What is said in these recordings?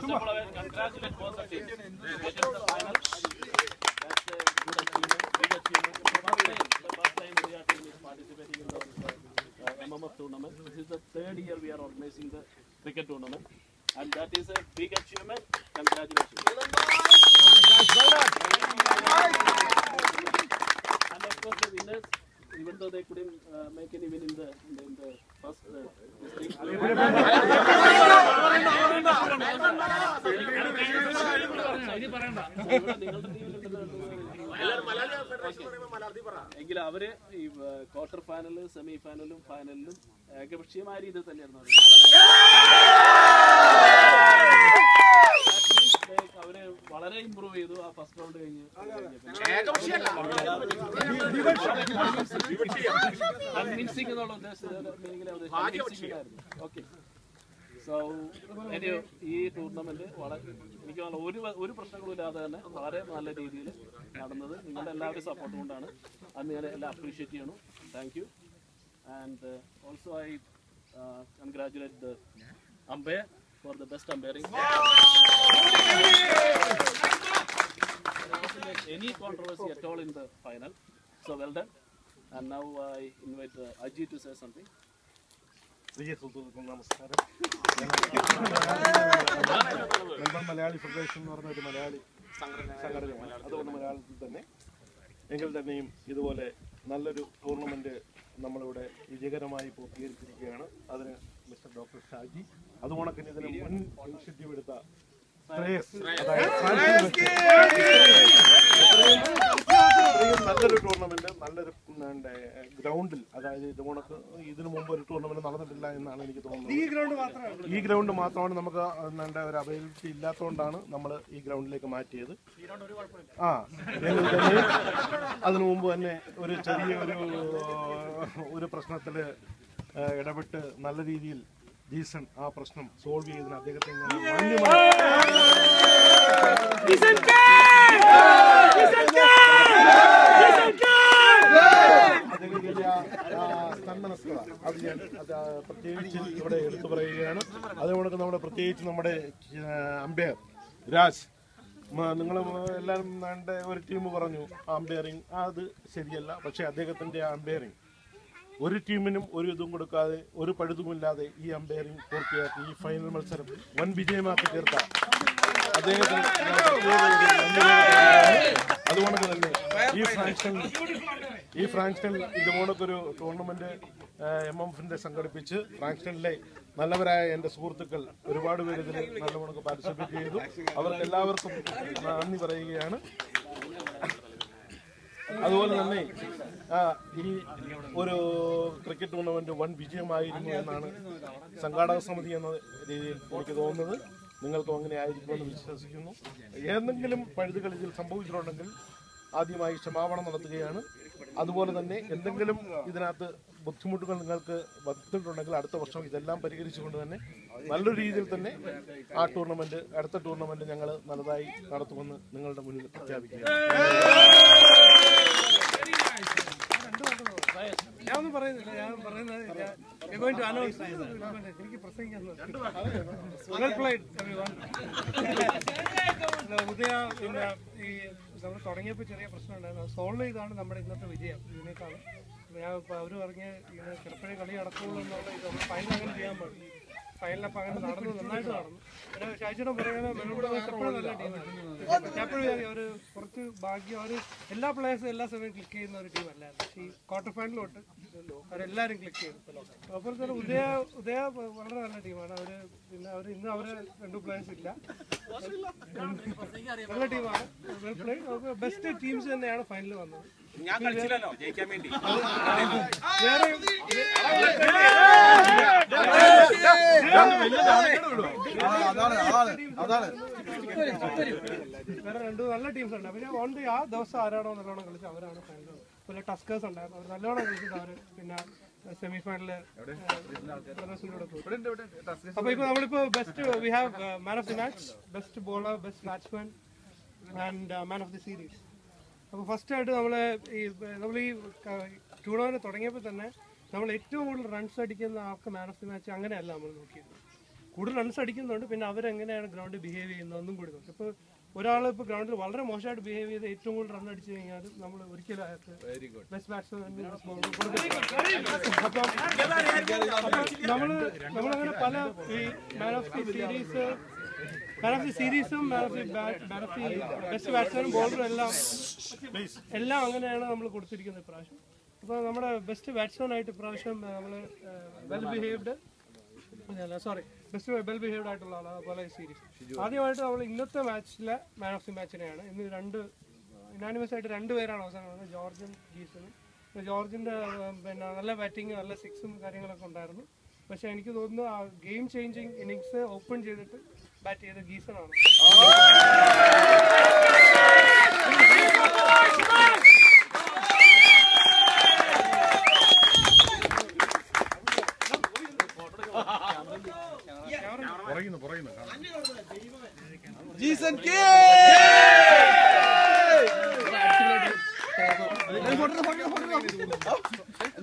congratulate both the teams. Getting to the final. That's a good achievement, big achievement. The first time India team is participating in the MMF tournament. This is the third year we are organizing the cricket tournament, and that is a big achievement. Congratulations. And of course the winners, even though they couldn't make any win in the first എങ്കിലും അവര് ഈ quarter final semi ഫൈനലും ഫൈനലിലും ഏകപക്ഷീയമായ രീതിയിൽ തന്നെയായിരുന്നു അവര് വളരെ improve ചെയ്തു ആ ഫസ്റ്റ് റൗണ്ട് കഴിഞ്ഞ്. കൺവിൻസിംഗ് എന്നുള്ള ഉദ്ദേശിച്ചിട്ടായിരുന്നു. ഓക്കെ, സോ ഈ ടൂർണമെന്റ് വളരെ എനിക്ക് ഒരു പ്രശ്നങ്ങളും ഇല്ലാതെ തന്നെ വളരെ നല്ല രീതിയിൽ നടന്നത് നിങ്ങളുടെ എല്ലാവരും സപ്പോർട്ട് കൊണ്ടാണ്. അത് ഞാൻ എല്ലാം അപ്രീഷിയേറ്റ് ചെയ്യണം. Thank you. And also I congratulate the umpire for the best umpiring. There wasn't any controversy at all in the final. So well done. And now I invite Ajit to say something. നമസ്കാരം. Malayali federation എന്ന് പറഞ്ഞ ഒരു മലയാളി സംഘടനയാണ്. അതുകൊണ്ട് മലയാളത്തിൽ തന്നെ എങ്കിൽ തന്നെയും ഇതുപോലെ നല്ലൊരു ടൂർണമെന്റ് നമ്മളിവിടെ വിജയകരമായി പൂർത്തീകരിച്ചിരിക്കുകയാണ്. അതിന് മിസ്റ്റർ ഡോക്ടർ ഷാജി, അതുകൊണ്ടൊക്കെ ഇതിന് മുൻ ഇനിഷ്യേറ്റീവ് എടുത്ത നല്ലൊരു ടൂർണമെന്റ്, നല്ലൊരു ഗ്രൗണ്ടിൽ, അതായത് ഇതുകൊണ്ടൊക്കെ ഇതിനു മുമ്പ് ഒരു ടൂർണമെന്റ് നടന്നിട്ടില്ല എന്നാണ് എനിക്ക് തോന്നുന്നത്. ഈ ഗ്രൗണ്ട് മാത്രമാണ് നമുക്ക് ഒരു അവൈലബിലിറ്റി ഇല്ലാത്തതുകൊണ്ടാണ് നമ്മൾ ഈ ഗ്രൗണ്ടിലേക്ക് മാറ്റിയത്. അതിനു മുമ്പ് തന്നെ ഒരു ചെറിയ ഒരു പ്രശ്നത്തിൽ ഇടപെട്ട് നല്ല രീതിയിൽ ജീസൺ ആ പ്രശ്നം സോൾവ് ചെയ്തതിന് അദ്ദേഹത്തെ സന്മനസ്കത അത് ഞാൻ പ്രത്യേകിച്ച് ഇവിടെ എടുത്തു പറയുകയാണ്. അതുകൊണ്ട് നമ്മുടെ പ്രത്യേകിച്ച് നമ്മുടെ അമ്പയർ രാജ്, നിങ്ങൾ എല്ലാവരും ഒരു ടീം പറഞ്ഞു അമ്പയറിങ് അത് ശരിയല്ല. പക്ഷെ അദ്ദേഹത്തിന്റെ അമ്പയറിങ് ഒരു ടീമിനും ഒരു ഇതും കൊടുക്കാതെ ഒരു പഴുതുമില്ലാതെ ഈ അമ്പയറിംഗ് പൂർത്തിയാക്കി ഈ ഫൈനൽ മത്സരം വൻ വിജയമാക്കി തീർത്ത അദ്ദേഹത്തിന് അതുകൊണ്ട് തന്നെ ഈ ഫ്രാങ്സ്റ്റണിൽ ഇതുപോലൊരു ടൂർണമെന്റ് MMFന്റെ സംഘടിപ്പിച്ച് ഫ്രാങ്സ്റ്റണിലെ നല്ലവരായ എൻ്റെ സുഹൃത്തുക്കൾ ഒരുപാട് പേര് ഇതിൽ നല്ലവണ്ണം പാർട്ടിസിപ്പേറ്റ് ചെയ്തു. അവർക്ക് എല്ലാവർക്കും നന്ദി പറയുകയാണ്. അതുപോലെ തന്നെ ഈ ഒരു ക്രിക്കറ്റ് ടൂർണമെന്റ് വൻ വിജയമായിരുന്നു എന്നാണ് സംഘാടക സമിതി എന്ന രീതിയിൽ എനിക്ക് തോന്നുന്നത്. നിങ്ങൾക്കും അങ്ങനെ ആയിരിക്കുമെന്ന് വിശ്വസിക്കുന്നു. ഏതെങ്കിലും പഴുതുകൾ ഇതിൽ സംഭവിച്ചിട്ടുണ്ടെങ്കിൽ ആദ്യമായി ക്ഷമാപണം നടത്തുകയാണ്. അതുപോലെ തന്നെ എന്തെങ്കിലും ഇതിനകത്ത് ബുദ്ധിമുട്ടുകൾ നിങ്ങൾക്ക് വന്നിട്ടുണ്ടെങ്കിൽ അടുത്ത വർഷം ഇതെല്ലാം പരിഹരിച്ചുകൊണ്ട് തന്നെ നല്ലൊരു രീതിയിൽ തന്നെ ആ ടൂർണമെന്റ്, അടുത്ത ടൂർണമെന്റ് ഞങ്ങൾ നല്ലതായി നടത്തുമെന്ന് നിങ്ങളുടെ മുന്നിൽ പ്രഖ്യാപിക്കുകയാണ്. ഞാനൊന്നും പറയുന്നില്ല, ഞാൻ പറയുന്നത് എനിക്ക് പ്രസംഗിക്കാൻ ഉദയ പിന്നെ ഈ നമ്മൾ തുടങ്ങിയപ്പോൾ ചെറിയ പ്രശ്നം ഉണ്ടായിരുന്നു. സോൾവ് ചെയ്താണ് നമ്മുടെ ഇന്നത്തെ വിജയം. ഇതിനേക്കാളും ഞാൻ അവർ പറഞ്ഞ് ഇങ്ങനെ ചിലപ്പോഴേ കളി നടക്കുള്ളൂ എന്നുള്ള ഇത് നമ്മൾ ഫൈനൽ അങ്ങനെ ചെയ്യാൻ പാടില്ല. ഫൈനലപ്പോൾ അങ്ങനെ നടന്നു, നന്നായിട്ട് നടന്നു. പിന്നെ ശാചിയുടെ പറയുന്നത് മെൽബോൺ എപ്പോഴും നല്ല ടീമാണ്. എപ്പോഴും അവർ കുറച്ച് ഭാഗ്യം, അവർ എല്ലാ പ്ലേയേഴ്സും എല്ലാ സമയവും ക്ലിക്ക് ചെയ്യുന്ന ഒരു ടീമല്ലായിരുന്നു. പക്ഷേ ഈ ക്വാർട്ടർ ഫൈനലിലോട്ട് അവരെല്ലാവരും ക്ലിക്ക് ചെയ്തു. അപ്പോൾ തന്നെ ഉദയ വളരെ നല്ല ടീമാണ്. അവർ പിന്നെ ഇന്ന് അവരെ 2 പ്ലേയേഴ്സ് ഇല്ല, നല്ല ടീമാണ്. വെൽ പ്ലേഡ്, ബെസ്റ്റ് ടീംസ് തന്നെയാണ് ഫൈനലിൽ വന്നത്. വേറെ 2 നല്ല ടീംസ് ഉണ്ട്. പിന്നെ ആ ദിവസം ആരാണോ നല്ലോണം കളിച്ചത് അവരാണ് ഫൈനൽ. പിന്നെ ടസ്കേഴ്സ് ഉണ്ടായിരുന്നു, അവർ നല്ലോണം കളിച്ചിട്ട് അവർ പിന്നെ സെമി ഫൈനലില് പ്രദർശനത്തിലൂടെ പോയി. അപ്പൊ ഇപ്പൊ നമ്മളിപ്പോ best we have man of the match, best bowler, best batsman and man of the series. അപ്പോൾ ഫസ്റ്റ് ആയിട്ട് നമ്മൾ ഈ ടൂർണമെന്റ് തുടങ്ങിയപ്പോൾ തന്നെ നമ്മൾ ഏറ്റവും കൂടുതൽ റൺസ് അടിക്കുന്ന ആൾക്ക് മാൻ ഓഫ് ദി മാച്ച് അങ്ങനെയല്ല നമ്മൾ നോക്കിയത്. കൂടുതൽ റൺസ് അടിക്കുന്നുണ്ട്. പിന്നെ അവരെങ്ങനെയാണ് ഗ്രൗണ്ടിൽ ബിഹേവ് ചെയ്യുന്നതെന്നും കൂടി നോക്കും. ഇപ്പോൾ ഒരാൾ ഇപ്പോൾ ഗ്രൗണ്ടിൽ വളരെ മോശമായിട്ട് ബിഹേവ് ചെയ്ത് ഏറ്റവും കൂടുതൽ റൺ അടിച്ചു കഴിഞ്ഞാൽ നമ്മൾ ഒരിക്കലും അയാൾക്ക് ബെസ്റ്റ് ബാറ്റ്സ്മാൻ അപ്പം നമ്മളങ്ങനെ പല ഈ മാൻ ഓഫ് ദി സീരീസും ബെസ്റ്റ് ബാറ്റ്സ്മാനും ബോളറും എല്ലാം അങ്ങനെയാണ് നമ്മൾ കൊടുത്തിരിക്കുന്നത് ഇപ്രാവശ്യം. അപ്പോൾ നമ്മുടെ ബെസ്റ്റ് ബാറ്റ്സ്മാനായിട്ട് ഇപ്രാവശ്യം നമ്മൾ ബെസ്റ്റ് വെൽ ബിഹേവ്ഡ് ആയിട്ടുള്ള ആളാണ് പോലെ സീരീസ്. ആദ്യമായിട്ട് നമ്മൾ ഇന്നത്തെ മാച്ചിലെ മാൻ ഓഫ് ദി മാച്ചിനെയാണ് ഇന്ന് ഇനാനിമസ് ആയിട്ട് 2 പേരാണ് അവസാനം വന്നത്, ജോർജും ഗീസനും. ജോർജിന്റെ പിന്നെ നല്ല ബാറ്റിങ് നല്ല സിക്സും കാര്യങ്ങളൊക്കെ ഉണ്ടായിരുന്നു. പക്ഷെ എനിക്ക് തോന്നുന്നു ആ ഗെയിം ചേഞ്ചിങ് ഇന്നിങ്സ് ഓപ്പൺ ചെയ്തിട്ട് ബാറ്റ് ചെയ്ത ഗീസനാണ്.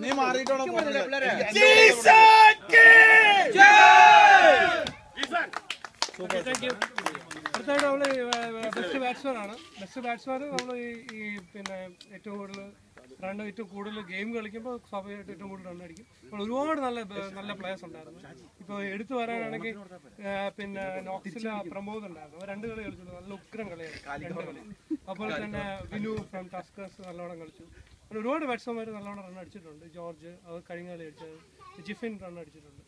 നീ മാറിയിട്ടോണം. അടുത്തായിട്ട് നമ്മള് ബെസ്റ്റ് ബാറ്റ്സ്മാൻ ആണ്. ബെസ്റ്റ് ബാറ്റ്സ്മാൻ നമ്മൾ ഈ പിന്നെ ഏറ്റവും കൂടുതൽ ഗെയിം കളിക്കുമ്പോൾ സ്വാഭാവികമായിട്ട് ഏറ്റവും കൂടുതൽ റൺ അടിക്കും. അപ്പോൾ ഒരുപാട് നല്ല പ്ലേയേഴ്സ് ഉണ്ടായിരുന്നു. ഇപ്പോൾ എടുത്തു പറയാനാണെങ്കിൽ പിന്നെ നോക്സിൽ പ്രമോദ് ഉണ്ടായിരുന്നു. 2 കളി കളിച്ചുള്ളൂ, നല്ല ഉഗ്രം കളിയായിരുന്നു. അതുപോലെ തന്നെ വിനു ഫ്രം ടസ്കേഴ്സ് നല്ലോണം കളിച്ചു. ഒരുപാട് ബാറ്റ്സ്മാൻമാർ നല്ലോണം റൺ അടിച്ചിട്ടുണ്ട്. ജോർജ് അത് കഴിഞ്ഞ കളി അടിച്ചത്, ജിഫിൻ റൺ അടിച്ചിട്ടുണ്ട്.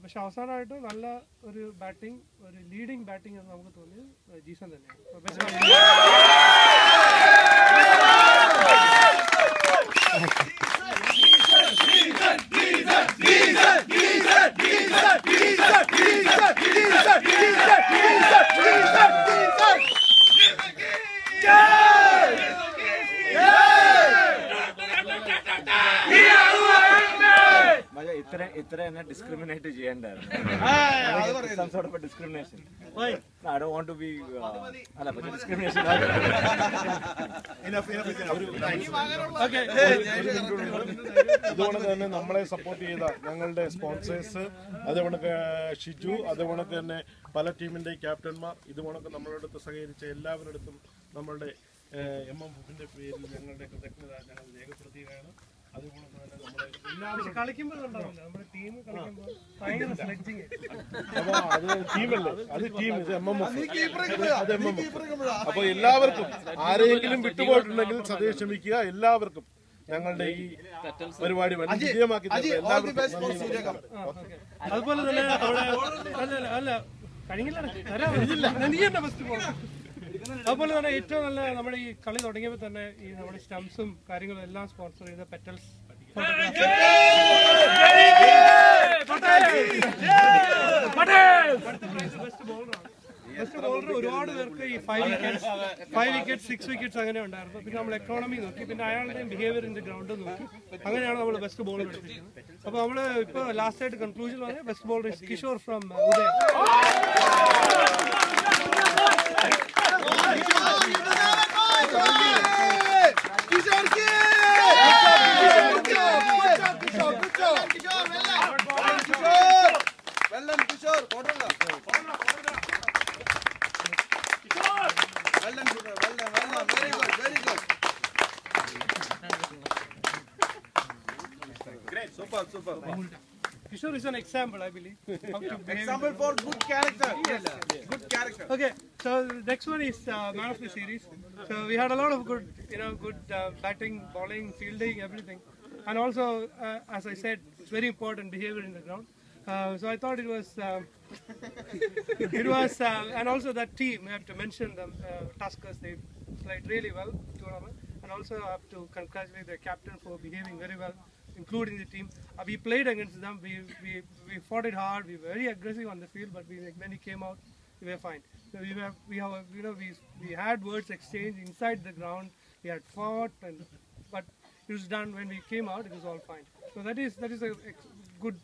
പക്ഷെ അവസാനമായിട്ട് നല്ല ഒരു ബാറ്റിംഗ്, ഒരു ലീഡിങ് ബാറ്റിംഗ് എന്ന് നമുക്ക് തോന്നിയത് ജീസൺ തന്നെയാണ്. ഇത്ര എന്നെ ഡിസ്ക്രിമിനേറ്റ് ചെയ്യേണ്ടായിരുന്നു. Discrimination I don't want to be discrimination. അതുകൊണ്ട് തന്നെ നമ്മളെ സപ്പോർട്ട് ചെയ്ത ഞങ്ങളുടെ സ്പോൺസേഴ്സ്, അതുകൊണ്ട് ഷിജു, അതുകൊണ്ട് തന്നെ പല ടീമിന്റെ ക്യാപ്റ്റന്മാർ, ഇതുകൊണ്ടൊക്കെ നമ്മളോടൊത്ത് സഹകരിച്ച എല്ലാവരുടെടുത്തും നമ്മളുടെ MMFന്റെ പേരിൽ ഞങ്ങളുടെ കൃതജ്ഞത ഞങ്ങൾ രേഖപ്പെടുത്തുകയാണ്. അതുകൊണ്ട് തന്നെ കളിക്കുമ്പോൾ നമ്മുടെ ടീം കളിക്കുമ്പോൾ ഭയങ്കര സ്ലെഡ്ജിങ്. അപ്പൊ അത് ടീമല്ലേ, അത് ടീം, ഇത് MMF. അപ്പൊ എല്ലാവർക്കും ആരെങ്കിലും വിട്ടുപോയിട്ടുണ്ടെങ്കിൽ സദയം ക്ഷമിക്കുക. എല്ലാവർക്കും ഞങ്ങളുടെ ഈ പരിപാടി വിജയമാക്കി എല്ലാവർക്കും. അതുപോലെ തന്നെ അല്ല കഴിഞ്ഞില്ല, അതുപോലെ തന്നെ ഏറ്റവും നല്ല നമ്മുടെ ഈ കളി തുടങ്ങിയപ്പോൾ തന്നെ ഈ നമ്മുടെ സ്റ്റംപ്സും കാര്യങ്ങളും എല്ലാം സ്പോൺസർ ചെയ്ത പെറ്റൽസ് ബെസ്റ്റ് ബോളർ ഒരുപാട് പേർക്ക് ഈ 5 വിക്കറ്റ് 6 വിക്കറ്റ്സ് അങ്ങനെ ഉണ്ടായിരുന്നു. പിന്നെ നമ്മൾ എക്കോണമി നോക്കി, പിന്നെ അയാളുടെയും ബിഹേവിയർ ഇൻ ദി ഗ്രൗണ്ട് നോക്കി, അങ്ങനെയാണ് നമ്മൾ ബെസ്റ്റ് ബോളർ എടുത്തിരിക്കുന്നത്. അപ്പോൾ നമ്മൾ ഇപ്പോൾ ലാസ്റ്റ് ആയിട്ട് കൺക്ലൂഷൻ പറഞ്ഞാൽ best bowler is Kishore from Udaya. Super. Kishore is an example, I believe. Example for good character. Good character. Okay, so the next one is man of the series. So we had a lot of good batting, bowling, fielding, everything, and also, as I said, it's very important behavior in the ground. So I thought it was, and also that team. I have to mention them. Tuskers, they played really well tournament, and also I have to congratulate the captain for behaving very well, including the team. We played against them. We fought it hard. We were very aggressive on the field, but when we came out, we were fine. So we had words exchanged inside the ground. We had fought, but it was done. When we came out, it was all fine. So that is a good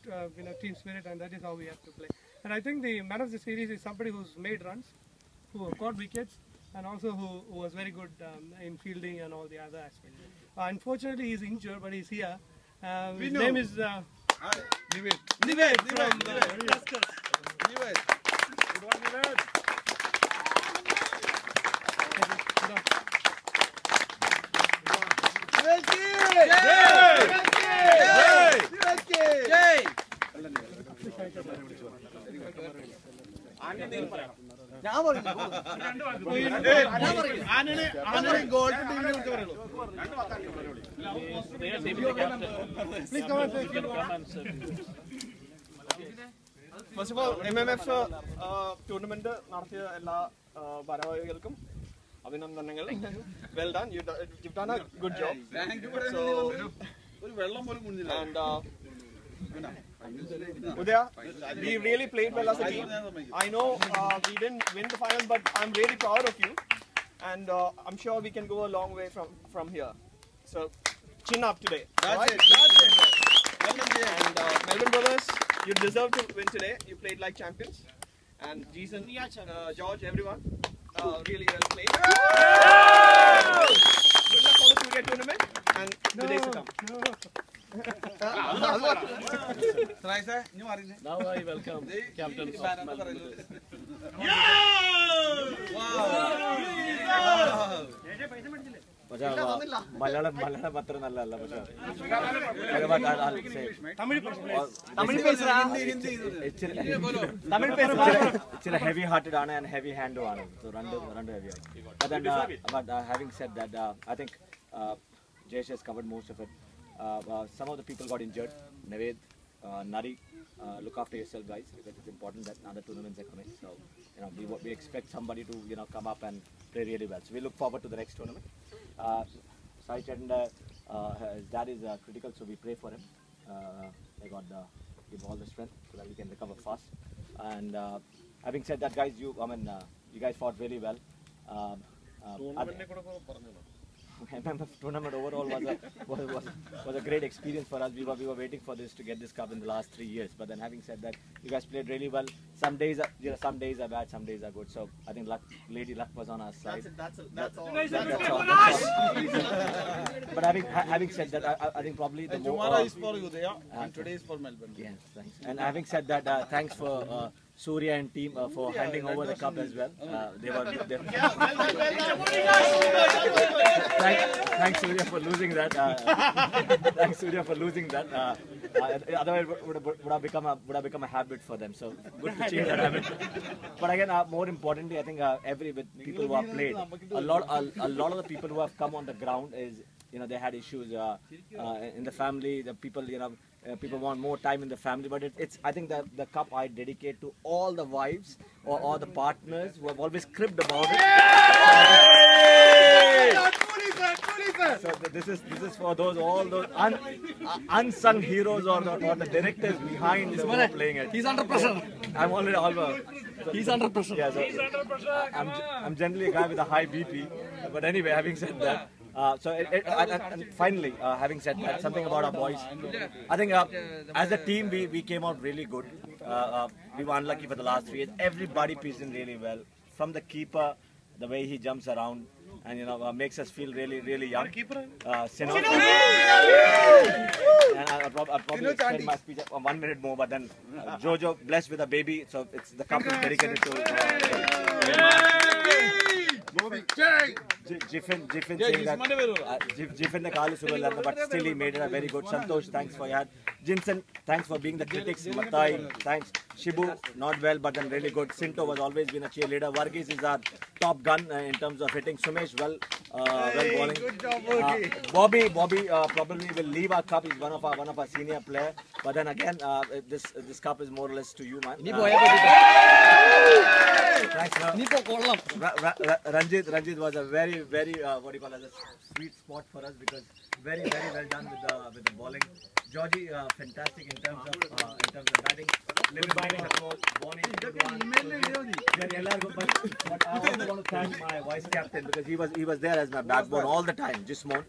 team spirit, and that is how we have to play. And I think the man of the series is somebody who's made runs, who caught wickets, and also who was very good in fielding and all the other aspects. Unfortunately, he's injured, but he's here. His name is Nived from Tuskers. First of all, MMF tournament നടത്തിയ എല്ലാ ഭാരവാഹികൾക്കും അഭിനന്ദനങ്ങൾ. Well done. You've done a good job. So, and Udaya, we really played well as a team. I know we didn't win the finals, but I'm really proud of you, and I'm sure we can go a long way from here. So, chin up today. That's it. And Melbourne Brothers, you deserve to win today. You played like champions. And Jason, George, everyone, really well played. Good luck for the Surya tournament and the days to come. Now I welcome Captain of Melbourne. Malayalam അത്ര നല്ലതല്ല. പക്ഷേ ഇച്ചിരി heavy hearted ആണ് and heavy ഹാൻഡും ആണ്. രണ്ട് heavy ആണ്. But having said that, I think Jayesh has covered most of it. Some of the people got injured. Naved, Nari, look after yourself, guys, because it's important that other tournaments are coming. So, we expect somebody to, come up and play really well. So we look forward to the next tournament. Sai Chetanda, his dad is critical, so we pray for him. May God give all the strength so that we can recover fast. And having said that, guys, you guys fought really well. MMF tournament overall was a great experience for us. We were waiting for this to get this cup in the last 3 years. But then, having said that, you guys played really well. Some days are bad, some days are good. So I think Lady Luck was on our side. That's all. But having said that, I think probably the tomorrow is for Udaya and today is for Melbourne. Yes, thanks. And having said that, thanks for Surya and team for handing over the cup as well. Thanks Surya for losing that. Thanks Surya for losing that. Otherwise, would have become a habit for them. So good to change that habit. But again, more importantly, I think with people who have played, a lot of the people who have come on the ground is they had issues in the family. The people people want more time in the family. But it's I think that the cup I dedicate to all the wives or the partners who have always cribbed about it. So this is for all those unsung heroes or the directors behind who are playing it. He's under pressure. I'm already He's under pressure. Yeah, so I'm generally a guy with a high BP. But anyway, having said that, and finally, having said that, something about our boys. I think as a team, we came out really good. We were unlucky for the last 3 years. Everybody pitched in really well. From the keeper, the way he jumps around, and makes us feel really, really young. And I'll probably extend my speech 1 minute more, but then Jojo blessed with a baby, so the cup is dedicated to. Jiffin saying that Jiffin the Kalu Subalanda, but still he made it a very good. Santosh, thanks for your hand. Jinsen, thanks for being the critics. Matai, thanks. Shibu, not well, but then really good. Sinto has always been a cheerleader. Varghese is our top gun in terms of hitting. Sumesh, well bowling. Good job, Varghese. Bobby probably will leave our cup. He's one of our senior player. But then again, this cup is more or less to you, man. Thanks, Ranjit was a very, very a sweet spot for us because very, very well done with the bowling. Georgie, fantastic in terms of batting. But I also want to thank my vice captain because he was there as my backbone all the time. Jismon.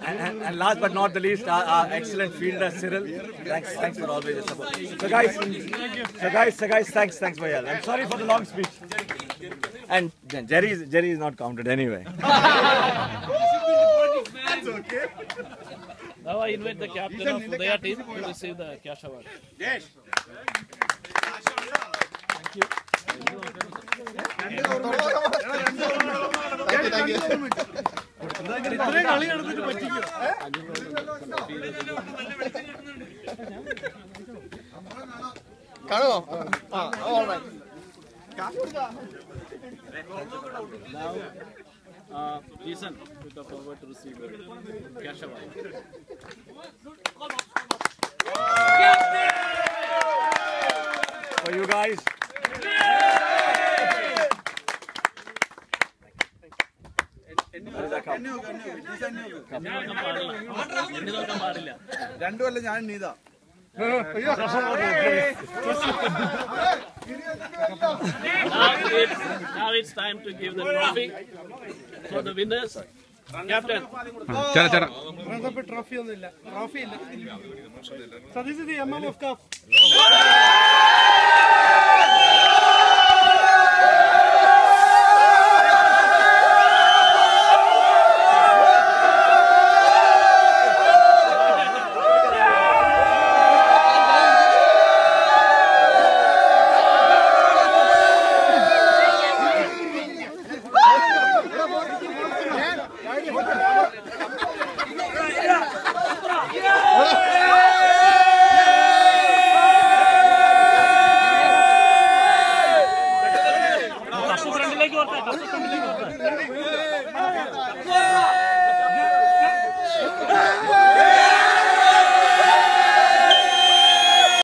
And last but not the least, our excellent fielder Cyril. Thanks for always your support. So guys, thanks for your help. I'm sorry for the long speech. And Jerry is not counted anyway. That's okay. Now I invite the captain of Udaya team to receive the cash award. Thank you. ഇത്രയും കളി എടുത്തിട്ട് പറ്റിക്കോ. കാണുമോ? Now, Jason, you come forward to receive the cash award. For you guys. രണ്ടുമല്ല ഞാൻ നീതാ. Now it's time to give the trophy for the winners. Captain. Trophy ഒന്നും ഇല്ല, trophy ഇല്ല. So this is the MM of Cup.